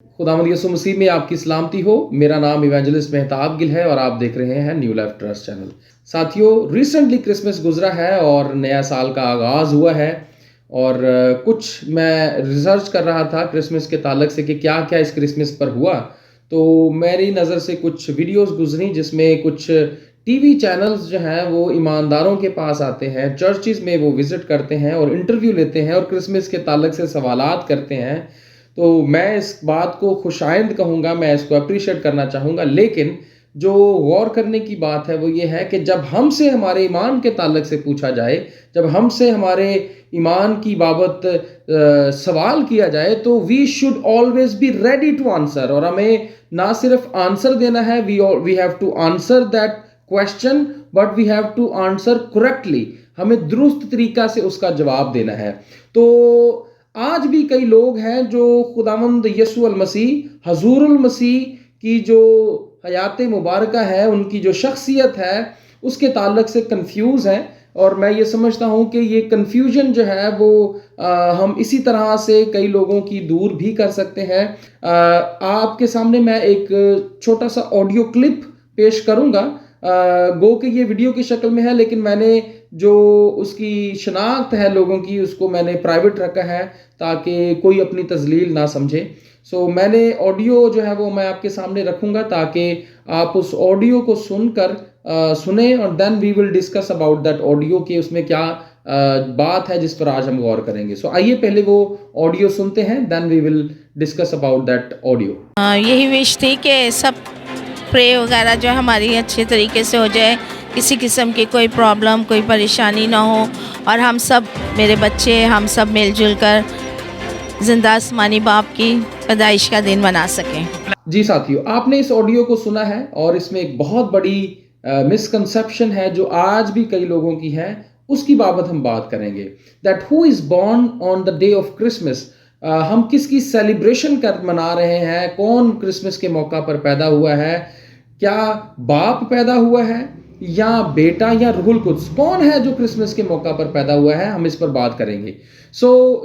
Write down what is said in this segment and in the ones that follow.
खुदावंद यीशु मसीह में आपकी सलामती हो। मेरा नाम इवेंजलिस्ट मेहताब गिल है और आप देख रहे हैं न्यू लाइफ ट्रस्ट चैनल। साथियों, रिसेंटली क्रिसमस गुजरा है और नया साल का आगाज़ हुआ है और कुछ मैं रिसर्च कर रहा था क्रिसमस के ताल्लुक से कि क्या क्या इस क्रिसमस पर हुआ। तो मेरी नज़र से कुछ वीडियोस गुजरी जिसमें कुछ टीवी चैनल्स जो हैं वो ईमानदारों के पास आते हैं, चर्चिज़ में वो विज़िट करते हैं और इंटरव्यू लेते हैं और क्रिसमस के ताल्लुक से सवालात करते हैं। तो मैं इस बात को खुशाइंद कहूँगा, मैं इसको अप्रिशिएट करना चाहूँगा। लेकिन जो गौर करने की बात है वो ये है कि जब हमसे हमारे ईमान के ताल्लुक से पूछा जाए, जब हमसे हमारे ईमान की बाबत सवाल किया जाए, तो we should always be ready to answer. और हमें ना सिर्फ आंसर देना है, we have to answer that question, but we have to answer correctly. हमें दुरुस्त तरीका से उसका जवाब देना है। तो आज भी कई लोग हैं जो खुदावंद यीशु अल मसीह, हजूरुल मसीह की जो हयात मुबारका है, उनकी जो शख्सियत है, उसके ताल्लुक से कंफ्यूज हैं। और मैं ये समझता हूँ कि ये कन्फ्यूजन जो है वो हम इसी तरह से कई लोगों की दूर भी कर सकते हैं। आपके सामने मैं एक छोटा सा ऑडियो क्लिप पेश करूँगा। गो कि ये वीडियो की शक्ल में है, लेकिन मैंने जो उसकी शनाख्त है लोगों की, उसको मैंने प्राइवेट रखा है ताकि कोई अपनी तजलील ना समझे। सो मैंने ऑडियो जो है वो मैं आपके सामने रखूँगा ताकि आप उस ऑडियो को सुनकर सुने और then we will discuss about that audio कि उसमें क्या बात है जिस पर आज हम गौर करेंगे। सो आइए पहले वो ऑडियो सुनते हैं, then we will discuss about that audio. यही विश थी कि सब प्रे वगैरह जो हमारी अच्छे तरीके से हो जाए, किसी किस्म की कोई प्रॉब्लम, कोई परेशानी ना हो, और हम सब, मेरे बच्चे, हम सब मिलजुल कर जिंदा आसमानी बाप की पैदाइश का दिन मना सकें। जी साथियों, आपने इस ऑडियो को सुना है और इसमें एक बहुत बड़ी मिसकंसेप्शन है जो आज भी कई लोगों की है, उसकी बाबत हम बात करेंगे। That who is born on the day of Christmas. हम किसकी सेलिब्रेशन कर मना रहे हैं, कौन क्रिसमस के मौका पर पैदा हुआ है, क्या बाप पैदा हुआ है या बेटा या रूहुल कुद्स, कौन है जो क्रिसमस के मौका पर पैदा हुआ है, हम इस पर बात करेंगे।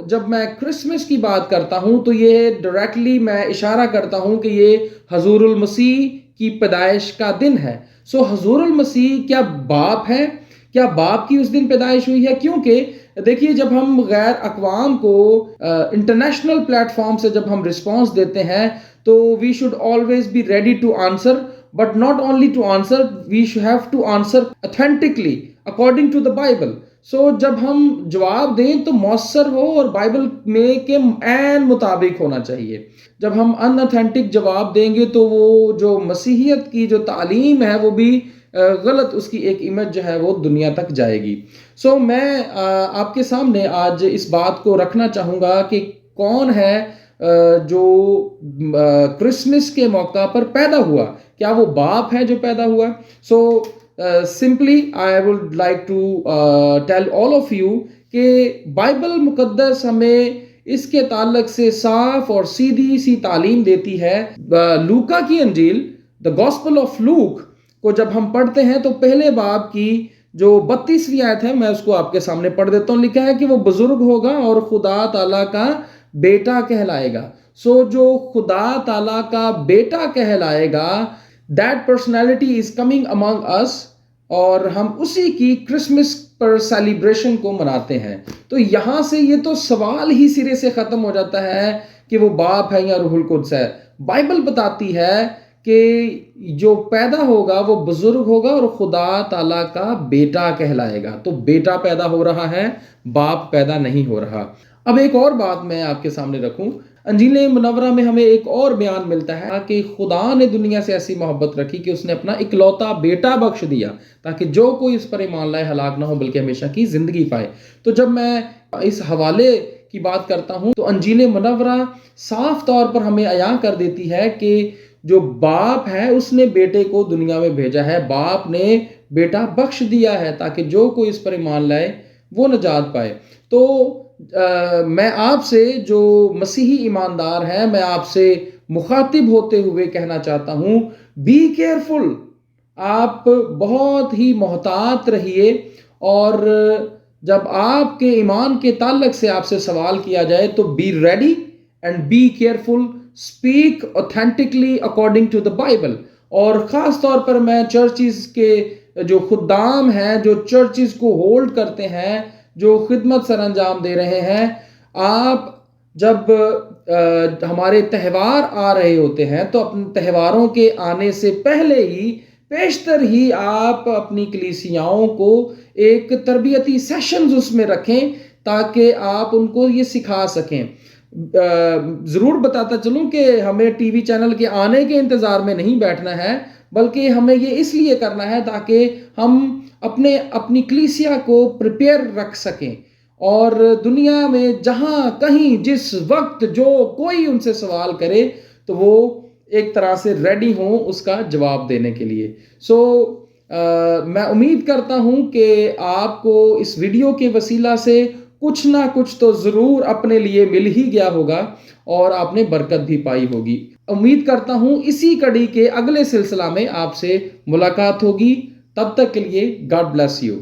जब मैं क्रिसमस की बात करता हूं तो ये डायरेक्टली मैं इशारा करता हूं कि ये हजूरुल मसीह की पैदाइश का दिन है। हजूरुल मसीह क्या बाप है? क्या बाप की उस दिन पैदाइश हुई है? क्योंकि देखिए, जब हम गैर अक़वाम को इंटरनेशनल प्लेटफॉर्म से जब हम रिस्पॉन्स देते हैं तो we should always be ready to answer, but not only to answer, we should have to answer authentically according to the Bible. जब हम जवाब दें तो मौसर हो और बाइबल में के ऐन मुताबिक होना चाहिए। जब हम अनऑथेंटिक जवाब देंगे तो वो जो मसीहियत की जो तालीम है वो भी गलत, उसकी एक इमेज जो है वो दुनिया तक जाएगी। मैं आपके सामने आज इस बात को रखना चाहूँगा कि कौन है जो क्रिसमस के मौका पर पैदा हुआ। क्या वो बाप है जो पैदा हुआ? Simply I would like to tell all of you कि बाइबल मुकद्दस हमें इसके ताल्लुक से साफ और सीधी सी तालीम देती है। लूका की अंजील, द गॉस्पेल ऑफ लूक को जब हम पढ़ते हैं तो पहले बाब की जो 32वीं आयत है, मैं उसको आपके सामने पढ़ देता हूँ। लिखा है कि वो बुजुर्ग होगा और खुदा ताला का बेटा कहलाएगा। जो खुदा ताला का बेटा कहलाएगा, that personality is coming among us, और हम उसी की क्रिसमस पर सेलिब्रेशन को मनाते हैं। तो यहां से ये तो सवाल ही सिरे से खत्म हो जाता है कि वो बाप है या रूहुल कुद्स है। बाइबल बताती है कि जो पैदा होगा वो बुजुर्ग होगा और खुदा ताला का बेटा कहलाएगा। तो बेटा पैदा हो रहा है, बाप पैदा नहीं हो रहा। अब एक और बात मैं आपके सामने रखूं, अंजील मुनव्वरा में हमें एक और बयान मिलता है कि खुदा ने दुनिया से ऐसी मोहब्बत रखी कि उसने अपना इकलौता बेटा बख्श दिया ताकि जो कोई इस पर ईमान लाए हलाक ना हो बल्कि हमेशा की जिंदगी पाए। तो जब मैं इस हवाले की बात करता हूं तो अंजील मुनव्वरा साफ तौर पर हमें अयां कर देती है कि जो बाप है उसने बेटे को दुनिया में भेजा है, बाप ने बेटा बख्श दिया है ताकि जो कोई इस पर ईमान लाए वो निजात पाए। तो मैं आपसे जो मसीही ईमानदार हैं, मैं आपसे मुखातिब होते हुए कहना चाहता हूं, बी केयरफुल। आप बहुत ही मोहतात रहिए, और जब आपके ईमान के ताल्लुक से आपसे सवाल किया जाए तो be ready and be careful speak authentically according to the Bible. اور خاص طور پر میں چرچز کے جو خدام ہیں، جو چرچز کو ہولڈ کرتے ہیں، جو خدمت سر انجام دے رہے ہیں، آپ جب ہمارے تہوار آ رہے ہوتے ہیں تو اپنے تہواروں کے آنے سے پہلے ہی پیشتر ہی آپ اپنی کلیسیاؤں کو ایک تربیتی سیشنز اس میں رکھیں تاکہ آپ ان کو یہ سکھا سکیں. ضرور بتاتا چلوں کہ ہمیں ٹی وی چینل کے آنے کے انتظار میں نہیں بیٹھنا ہے، بلکہ ہمیں یہ اس لیے کرنا ہے تاکہ ہم اپنی کلیسیا کو پریپیئر رکھ سکیں، اور دنیا میں جہاں کہیں جس وقت جو کوئی ان سے سوال کرے تو وہ ایک طرح سے ریڈی ہوں اس کا جواب دینے کے لیے. میں امید کرتا ہوں کہ آپ کو اس ویڈیو کے وسیلہ سے کچھ نہ کچھ تو ضرور اپنے لیے مل ہی گیا ہوگا اور آپ نے برکت بھی پائی ہوگی. امید کرتا ہوں اسی کڑی کے اگلے سلسلہ میں آپ سے ملاقات ہوگی. تب تک کے لیے گاڈ بلیس یو.